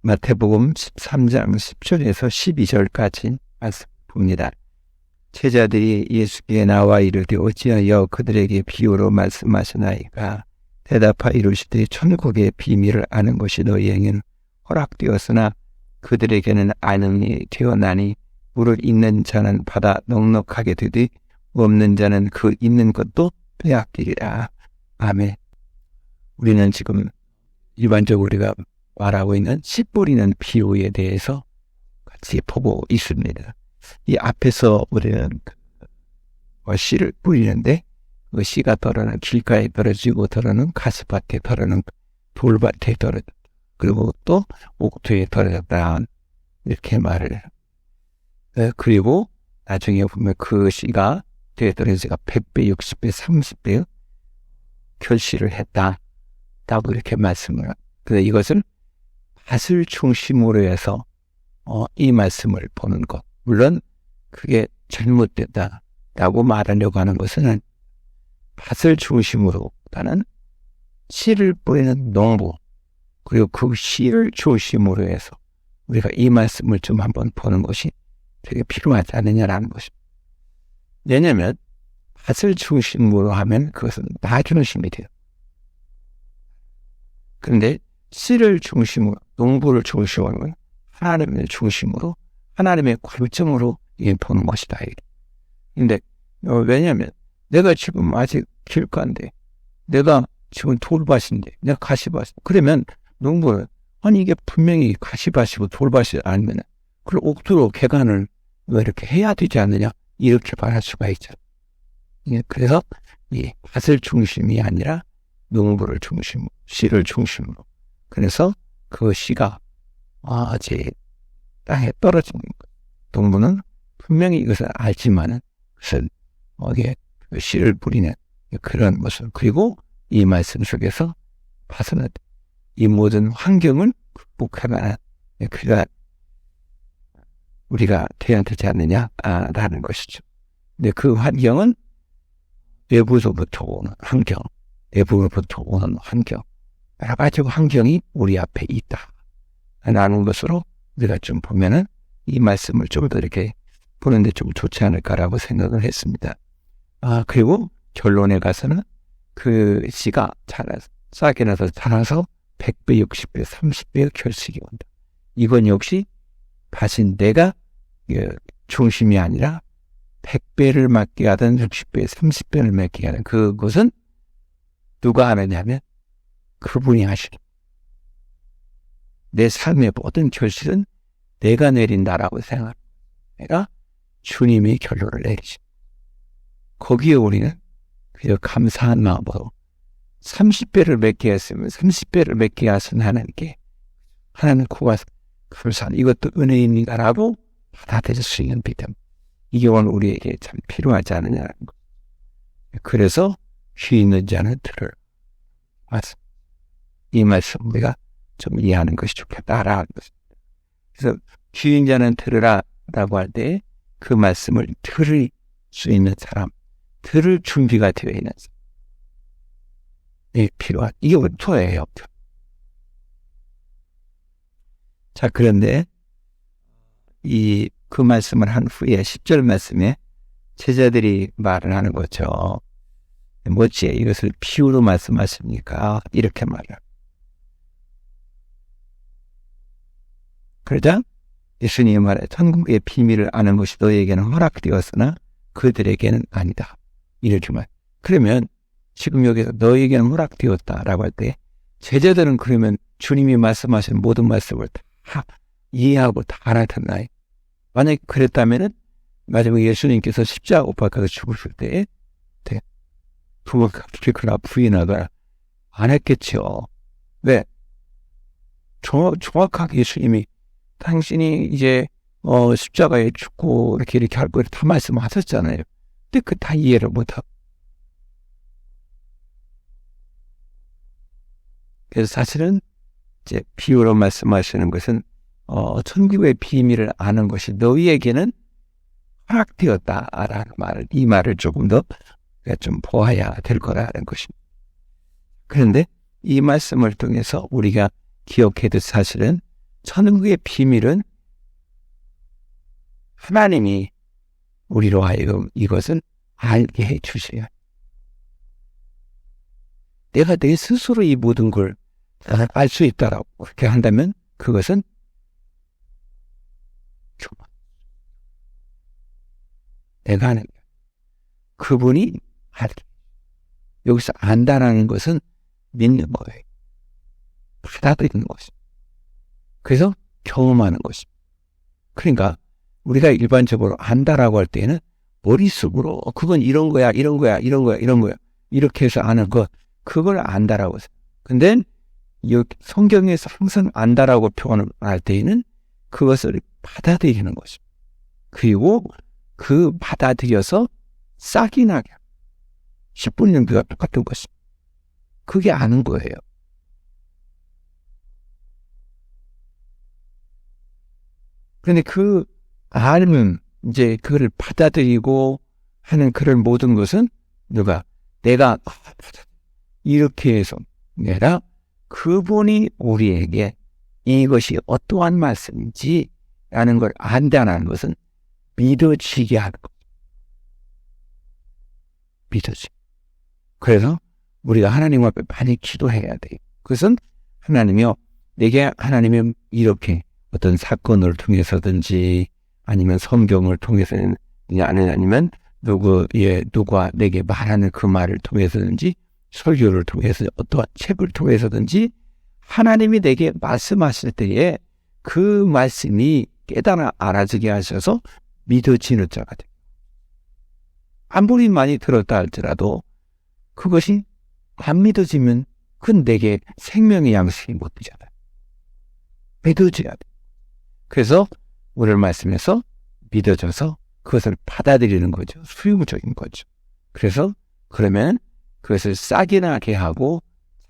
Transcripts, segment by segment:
마태복음 13장 10절에서 12절까지 말씀 봅니다. 제자들이 예수께 나와 이르되 어찌하여 그들에게 비유로 말씀하시나이까? 대답하여 이르시되 천국의 비밀을 아는 것이 너희에게는 허락되었으나 그들에게는 아능이 되어나니 물을 있는 자는 받아 넉넉하게 되되 없는 자는 그 있는 것도 빼앗기리라. 아멘. 우리는 지금 일반적으로 우리가 말하고 있는 씨 뿌리는 비유에 대해서 같이 보고 있습니다. 이 앞에서 우리는 씨를 뿌리는데 그 씨가 떨어는 길가에 떨어지고 떨어는 가시밭에 떨어는 돌밭에 떨어졌다. 그리고 또 옥토에 떨어졌다. 이렇게 말을 해요. 그리고 나중에 보면 그 씨가 뒤에 떨어지가 100배, 60배, 30배 결실을 했다. 라고 이렇게 말씀을 해요. 그래서 이것은 밭을 중심으로 해서 이 말씀을 보는 것. 물론 그게 잘못됐다라고 말하려고 하는 것은 밭을 중심으로보다는 씨를 뿌리는 농부 그리고 그 씨를 중심으로 해서 우리가 이 말씀을 좀 한번 보는 것이 되게 필요하지 않느냐라는 것입니다. 왜냐하면 밭을 중심으로 하면 그것은 나 중심이 돼요. 그런데 씨를 중심으로, 농부를 중심으로, 하나님을 중심으로, 하나님의 관점으로 보는 것이다. 근데 왜냐하면 내가 지금 아직 길가인데, 내가 지금 돌밭인데, 내가 가시밭인데, 그러면 농부는 아니 이게 분명히 가시밭이고 돌밭이 아니면 그걸 옥토로 개간을 왜 이렇게 해야 되지 않느냐 이렇게 말할 수가 있잖아. 그래서 이 밭을 중심이 아니라 농부를 중심으로, 씨를 중심으로. 그래서 그 씨가 이제 땅에 떨어지는 것. 농부는 분명히 이것을 알지만은 그것을 이게 씨를 뿌리는 그런 모습. 그리고 이 말씀 속에서 밭은 이 모든 환경을 극복하는 그가 우리가 돼야 되지 않느냐라는 것이죠. 근데 그 환경은 외부로부터 오는 환경, 내부로부터 오는 환경, 여러 가지 환경이 우리 앞에 있다라는 것으로 우리가 좀 보면은 이 말씀을 좀 더 이렇게 보는데 좀 좋지 않을까라고 생각을 했습니다. 그리고 결론에 가서는 그 씨가 싹이 나서 자라서 100배, 60배, 30배 결실이 온다. 이건 역시 밭인 내가 중심이 아니라 100배를 맺게 하든 60배, 30배를 맺게 하든 그것은 누가 하느냐면 그분이 하시는. 내 삶의 모든 결실은 내가 내린다라고 생각합니다. 내가 주님이 결론을 내리시. 거기에 우리는 그저 감사한 마음으로 30배를 맺게 했으면 30배를 맺게 하신 하나님께 하나님 구가 감사한 이것도 은혜입니다라고 받아들일 수 있는 믿음. 이게 오늘 우리에게 참 필요하지 않느냐는 것. 그래서 귀 있는 자는 들을. 이 말씀 우리가 좀 이해하는 것이 좋겠다라는 것입니다. 그래서 귀 있는 자는 들으라라고 할 때 그 말씀을 들을 수 있는 사람, 들을 준비가 되어 있는 사람. 필요한, 이게 원토예요. 자, 그런데 그 말씀을 한 후에 10절 말씀에 제자들이 말을 하는 거죠. 뭐지? 이것을 비유로 말씀하십니까? 이렇게 말을. 그러자 예수님이 말해 천국의 비밀을 아는 것이 너희에게는 허락되었으나 그들에게는 아니다. 이렇게 말. 그러면 지금 여기서 너희에게는 허락되었다라고 할 때 제자들은 그러면 주님이 말씀하신 모든 말씀을 다 이해하고 다 알아듣나요? 만약에 그랬다면은 마지막에 예수님께서 십자가 못 박아서 죽으실 때 그러나 부인하거나 안 했겠죠. 왜? 정확하게 예수님이 당신이 이제 십자가에 죽고 이렇게 할 거를 다 말씀하셨잖아요. 근데 그 다 이해를 못하고. 그래서 사실은 이제 비유로 말씀하시는 것은 천국의 비밀을 아는 것이 너희에게는 허락되었다라는 말을, 이 말을 조금 더 좀 보아야 될 거라는 것입니다. 그런데 이 말씀을 통해서 우리가 기억해야 될 사실은 천국의 비밀은 하나님이 우리로 하여금 이것을 알게 해 주셔야. 내가 내 스스로 이 모든 걸 알 수 있다라고 그렇게 한다면 그것은 내가 하는 거야. 그분이 알게. 여기서 안다라는 것은 믿는 거예요. 받아들이는 것입니다. 그래서 경험하는 것입니다. 그러니까 우리가 일반적으로 안다라고 할 때에는 머릿속으로 그건 이런 거야, 이런 거야, 이런 거야, 이런 거야 이렇게 해서 아는 것, 그걸 안다라고 해서. 근데 성경에서 항상 안다라고 표현을 할 때에는 그것을 받아들이는 것입니다. 그리고 그 받아들여서 싹이 나게 10분 연기가 똑같은 것입니다. 그게 아는 거예요. 그런데 그 알면 이제 그걸 받아들이고 하는 그런 모든 것은 내가 이렇게 해서 내가 그분이 우리에게 이것이 어떠한 말씀인지 라는 걸 안다는 것은 믿어지게 하는 것. 믿어지. 그래서 우리가 하나님 앞에 많이 기도해야 돼요. 그것은 하나님이 이렇게 어떤 사건을 통해서든지 아니면 성경을 통해서는 아니면 누가 내게 말하는 그 말을 통해서든지 설교를 통해서 어떠한 책을 통해서든지 하나님이 내게 말씀하실 때에 그 말씀이 깨달아 알아지게 하셔서 믿어지는 자가 돼요. 아무리 많이 들었다 할지라도 그것이 안 믿어지면 그건 내게 생명의 양식이 못 되잖아요. 믿어져야 돼. 그래서 오늘 말씀에서 믿어져서 그것을 받아들이는 거죠. 수용적인 거죠. 그래서 그러면 그것을 싹이 나게 하고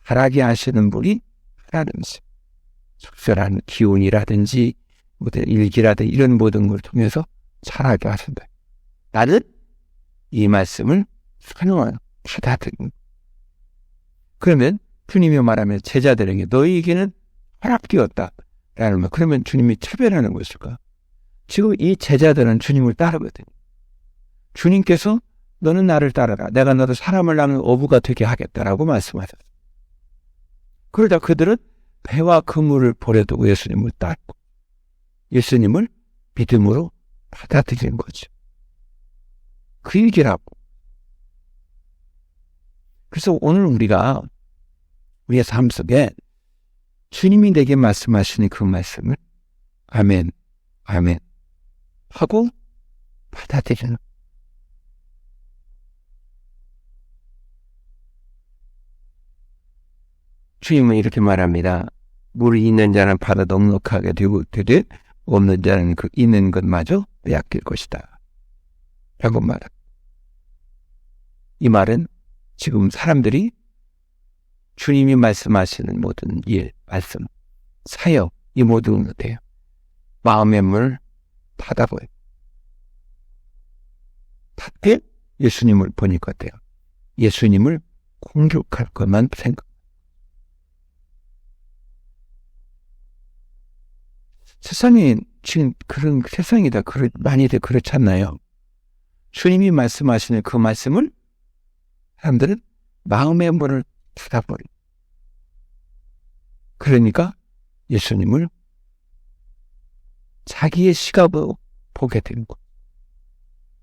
자라게 하시는 분이 하나님이세요. 속설한 기운이라든지 일기라든지 이런 모든 걸 통해서 자라게 하신다. 나는 이 말씀을 수용하여 받아들이는. 그러면 주님이 말하면 제자들에게 너희에게는 허락되었다 라는 말. 그러면 주님이 차별하는 것일까? 지금 이 제자들은 주님을 따르거든요. 주님께서 너는 나를 따르라. 내가 너를 사람을 낳는 어부가 되게 하겠다라고 말씀하셨어요. 그러다 그들은 배와 그물을 버려두고 예수님을 따르고 예수님을 믿음으로 받아들이는 거죠. 그 얘기라고. 그래서 오늘 우리의 삶 속에 주님이 내게 말씀하시는 그 말씀을 아멘, 아멘 하고 받아들이는. 주님은 이렇게 말합니다. 물이 있는 자는 바다 넉넉하게 되듯 없는 자는 그 있는 것마저 빼앗길 것이다 라고 말합니다. 이 말은 지금 사람들이 주님이 말씀하시는 모든 일, 말씀, 사역, 이 모든 것이에요. 마음의 물 닫아버려요. 닫게 예수님을 보니까 돼요. 예수님을 공격할 것만 생각. 세상에 지금 세상이다 많이들 그렇지 않나요? 주님이 말씀하시는 그 말씀을 사람들은 마음의 문을 닫아버려. 그러니까 예수님을 자기의 시각으로 보게 되는 것.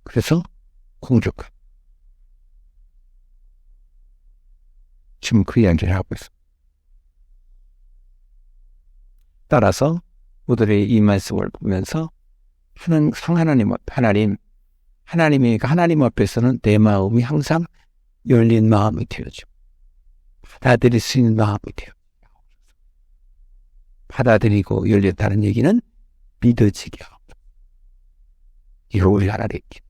그래서 공격함. 지금 그 이야기를 하고 있습니다. 따라서 우리들의 이 말씀을 보면서 하나님 앞에서는 내 마음이 항상 열린 마음이 되어져. 받아들일 수 있는 마음이 되어. 받아들이고 열렸다는 얘기는 믿어지게 하고. 이거 우리 하나 됐기.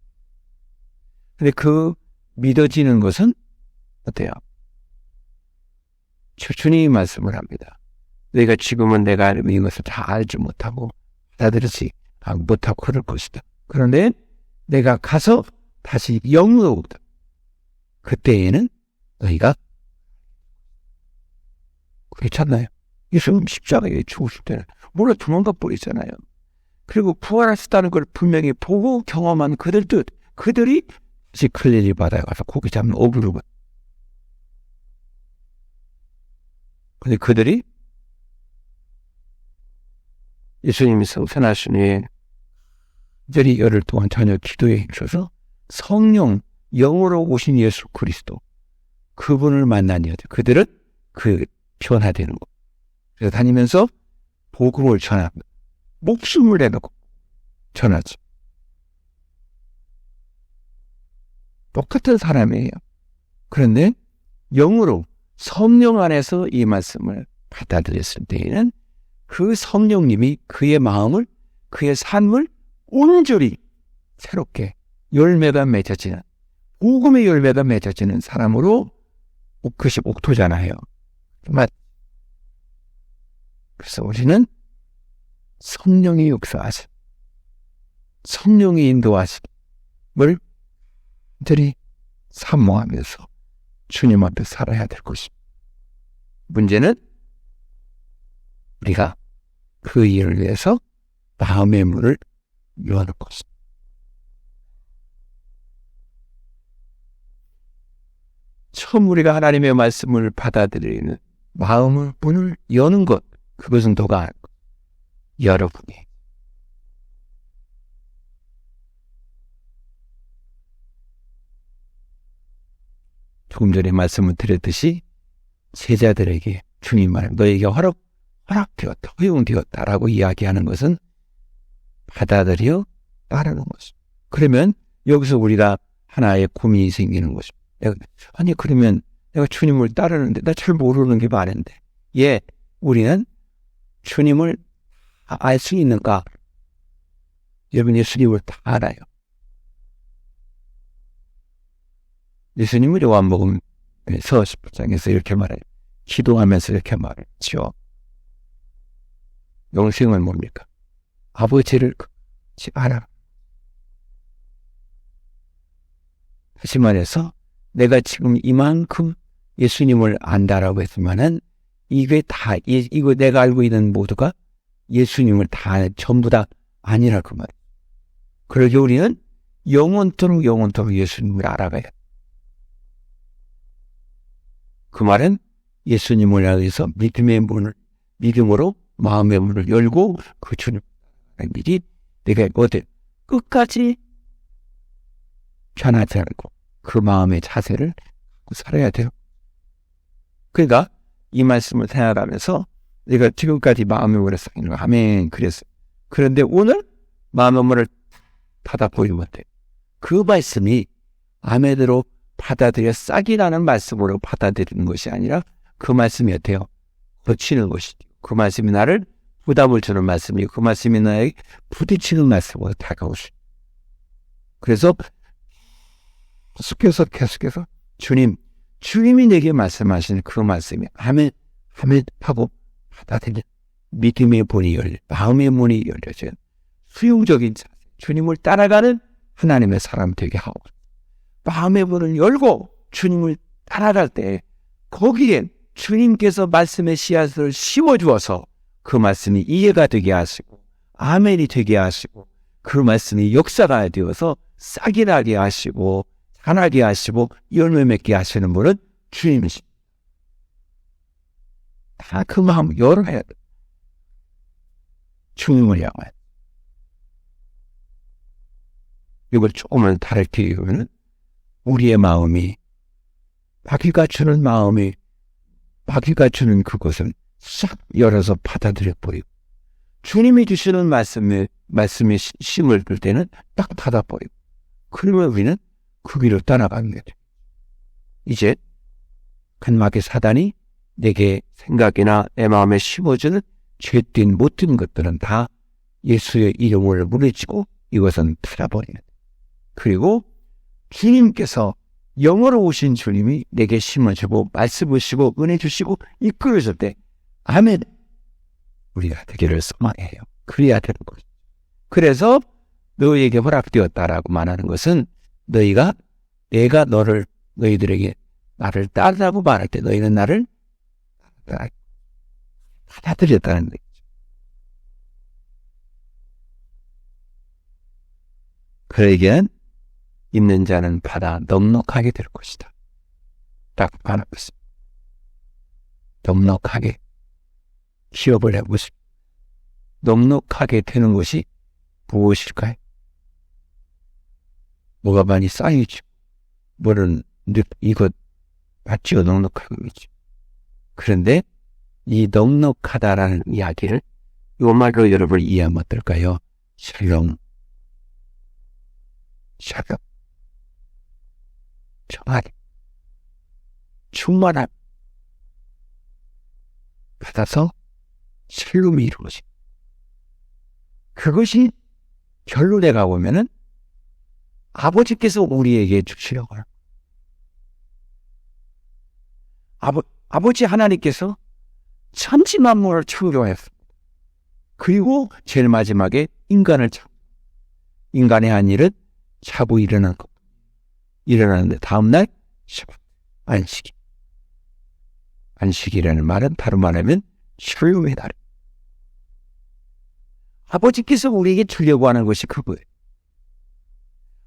근데 그 믿어지는 것은 어때요? 주님이 말씀을 합니다. 너희가 지금은 내가 이것을 다 알지 못하고 받아들이지 못하고 그럴 것이다. 그런데 내가 가서 다시 영으로 오다. 그때에는 너희가 그렇지 않나요? 예수님 십자가에 죽으실 때는 몰래 도망가 버리잖아요. 그리고 부활하셨다는 걸 분명히 보고 경험한 그들이 다시 갈릴리 바다에 가서 고기 잡는 어부로. 근데 그들이 예수님이 승천하신 후에 그들이 열흘 동안 저녁 기도에 있어서 성령, 영으로 오신 예수 그리스도, 그분을 만나니 그들은 변화되는 거. 그래서 다니면서 복음을 전합니다. 목숨을 내놓고 전하죠. 똑같은 사람이에요. 그런데 영으로 성령 안에서 이 말씀을 받아들였을 때에는 그 성령님이 그의 마음을, 그의 삶을 온전히 새롭게 열매가 맺어지는, 복음의 열매가 맺어지는 사람으로 그것이 목토잖아요. 그래서 우리는 성령이 역사하신, 성령이 인도하심을 들이 사모하면서 주님 앞에 살아야 될 것입니다. 문제는 우리가 그 일을 위해서 마음의 문을 여는 것입니다. 처음 우리가 하나님의 말씀을 받아들이는 마음의 문을 여는 것, 그것은 너가 아는 것. 여러분이. 조금 전에 말씀을 드렸듯이 제자들에게 주님 말씀, 너에게 허락되었다, 허용되었다라고 이야기하는 것은 받아들여 따르는 것입니다. 그러면 여기서 우리가 하나의 고민이 생기는 것입니다. 그러면 내가 주님을 따르는데 나 잘 모르는 게 많은데, 우리는 주님을 알 수 있는가? 여러분, 예수님을 다 알아요. 예수님은 요한복음에서 18장에서 이렇게 말해요. 기도하면서 이렇게 말했죠. 영생은 뭡니까? 아버지를 알아. 다시 말해서 내가 지금 이만큼 예수님을 안다라고 했지만은 이게 다, 이거 내가 알고 있는 모두가 예수님을 다 전부 다 아니라 그 말. 그러기 우리는 영원토록 예수님을 알아가야 돼. 그 말은 예수님을 향해서 믿음으로 마음의 문을 열고 그 주님 미리 내가 끝까지 변하지 않고 그 마음의 자세를 살아야 돼요. 그러니까 이 말씀을 생각하면서 내가 지금까지 마음의 문을 쌓이는 거 아멘 그랬어요. 그런데 오늘 마음의 문을 닫아버리면 돼. 그 말씀이 아멘으로 받아들여 싹이 나는 말씀으로 받아들이는 것이 아니라 그 말씀이 어때요? 거치는 것이죠. 그 말씀이 나를 부담을 주는 말씀이고 그 말씀이 나에게 부딪히는 말씀으로 다가오시. 그래서 계속해서 주님이 내게 말씀하시는 그 말씀이 아멘 하고 받아들이는 믿음의 문이 마음의 문이 열려진 수용적인 자세, 주님을 따라가는 하나님의 사람 되게 하고 마음의 문을 열고 주님을 따라갈 때 거기에 주님께서 말씀의 씨앗을 심어주어서 그 말씀이 이해가 되게 하시고 아멘이 되게 하시고 그 말씀이 역사가 되어서 싹이 나게 하시고 자라게 하시고 열매 맺게 하시는 분은 주님이십니다. 다 그 마음 열어야 돼. 주님을 향해. 이걸 조금은 다르게 얘기하면 우리의 마음이 마귀가 주는 그것을 싹 열어서 받아들여 버리고 주님이 주시는 말씀의 심을 들 때는 딱 닫아버리고 그러면 우리는 그 길을 따라가는 거죠. 이제 간마귀 사단이 내게 생각이나 내 마음에 심어주는 죄된 못된 것들은 다 예수의 이름을 무너지고 이것은 닫아버리는 거예요. 그리고 주님께서 영으로 오신 주님이 내게 심어주고 말씀을 주시고 은혜 주시고 이끌어줄 때 아멘 우리가 되기를 소망해요. 그래야 되는 거죠. 그래서 너희에게 허락되었다라고 말하는 것은 내가 너희들에게 나를 따르라고 말할 때 너희는 나를 받아들였다는 거죠. 그에게는 있는 자는 받아 넉넉하게 될 것이다. 딱 말하고 있습니다. 넉넉하게 기업을 해보십시오. 넉넉하게 되는 것이 무엇일까요? 뭐가 많이 쌓이죠. 뭐는 이것 맞지요? 넉넉하겠죠. 그런데 이 넉넉하다라는 이야기를 이 말로 여러분 이해하면 어떨까요? 샬롬, 평안, 충만함 받아서 샬롬이 이루어지. 그것이 결론에 가보면은 아버지께서 우리에게 주시려고 하는 아버지 하나님께서 천지 만물을 창조하였습니다. 그리고 제일 마지막에 인간을 인간의 한 일은 자고 일어난 것. 일어나는데 다음날 안식이. 안식이라는 말은 다른 말하면 샬롬의 날. 아버지께서 우리에게 주려고 하는 것이 그거예요.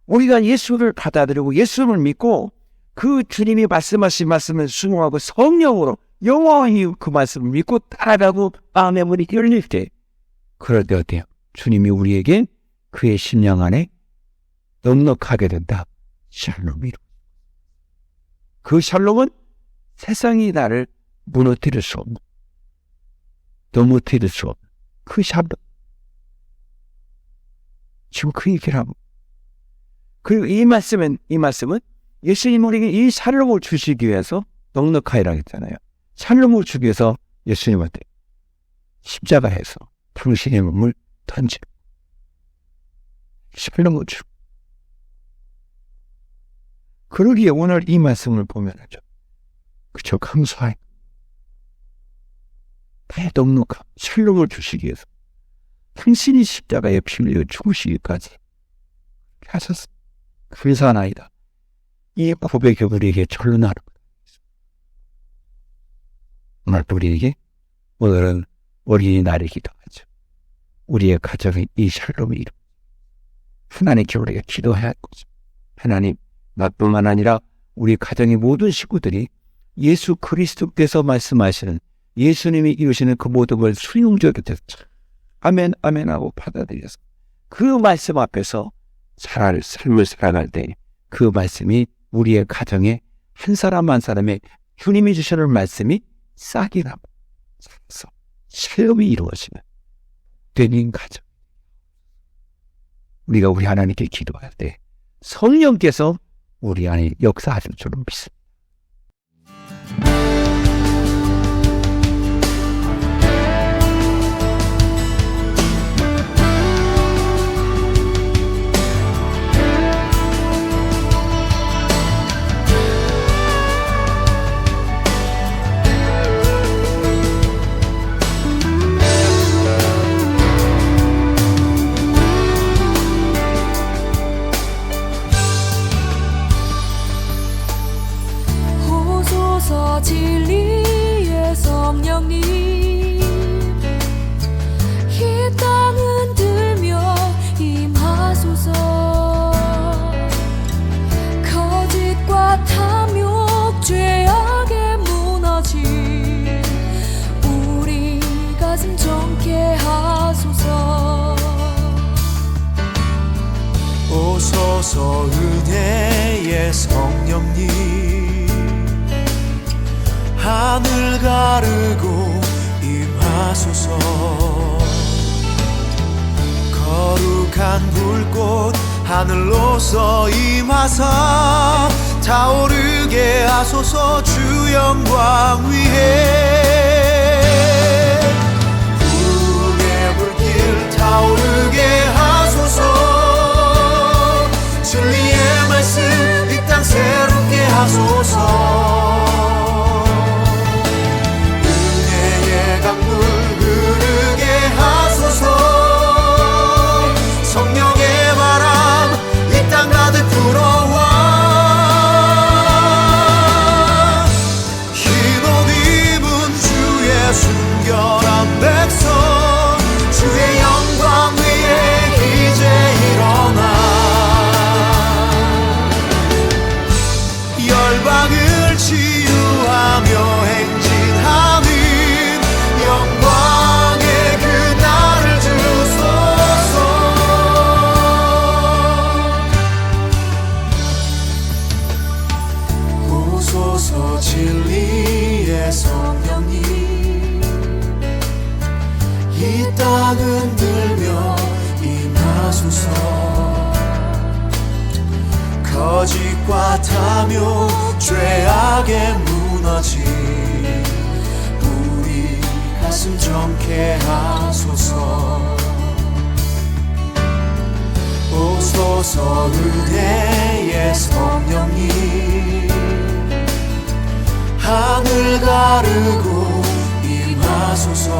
우리가 예수를 받아들이고 예수를 믿고 그 주님이 말씀하신 말씀을 순종하고 성령으로 영원히 그 말씀을 믿고 따라가고 마음의 문이 열릴 때, 그럴 때 어때요? 주님이 우리에게 그의 심령 안에 넉넉하게 된다. 샬롬이로. 그 샬롬은 세상이 나를 무너뜨릴 수 없는, 넘어뜨릴 수 없는 그 샬롬. 지금 그 얘기를 하고. 그리고 이 말씀은 예수님 우리에게 이 샬롬을 주시기 위해서 넉넉하이라고 했잖아요. 샬롬을 주기 위해서 예수님한테 십자가에서 당신의 몸을 던져 샬롬을 주고. 그러기에 오늘 이 말씀을 보면 그쵸, 감사해. 넉넉함, 샬롬을 주시기 위해서 당신이 십자가에 피 흘려 죽으시기까지 하셨어. 감사하나이다. 이 고백이 우리에게 전론하는 거예요. 오늘 우리에게 오늘은 어린이날이기도 하죠. 우리의 가정에 이 샬롬이 이루. 하나님께 우리가 기도해야 할 거죠. 하나님, 나뿐만 아니라 우리 가정의 모든 식구들이 예수 그리스도께서 말씀하시는 예수님이 이루시는 그 모든 걸 수용적으로 아멘 아멘 하고 받아들여서 그 말씀 앞에서 삶을 살아갈 때 그 말씀이 우리의 가정에 한 사람 한 사람의 주님이 주시는 말씀이 싹이나 살아서 샬롬이 이루어지는 되는 가정. 우리가 우리 하나님께 기도할 때 성령께서 우리 안에 역사하실 줄로 믿습니다. 진리의 성령님, 이 땅 흔들며 임하소서. 거짓과 탐욕 죄악에 무너진 우리 가슴 정케 하소서. 오소서 은혜의 성령님, 하늘 가르고 임하소서. 거룩한 불꽃 하늘로서 임하사 타오르게 하소서. 주 영광 위에 부흥의 불길 타오르게 하소서. 진리의 말씀 이 땅 새롭게 하소서. 성령의 바람 이 땅 가득 불어와. 흰옷 입은 주 이 땅 흔들며 임하소서. 거짓과 탐욕 죄악에 무너진 우리 가슴 정케 하소서. 오소서 은혜의 성령님, 하늘 가르고 임하소서.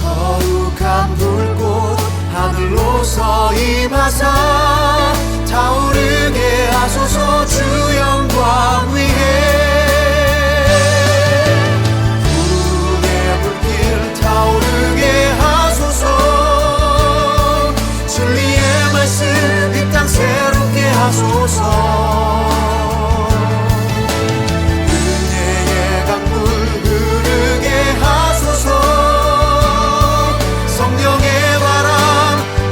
거룩한 불꽃 하늘로서 임하사 타오르게 하소서. 주 영광 위에 불의 불길 타오르게 하소서. 진리의 말씀 이 땅 새롭게 하소서. 은혜의 강물 흐르게 하소서. 성령의 바람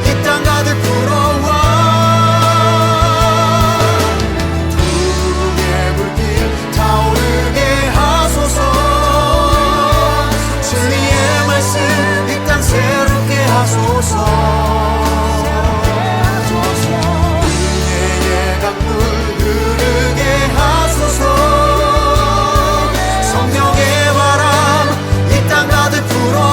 이 땅 가득 불어와 두의 불길 타오르게 하소서. 진리의 말씀 이 땅 새롭게 하소서. 은혜의 강물 흐르게 하소서. 성령의 바람 이 땅 가득 불어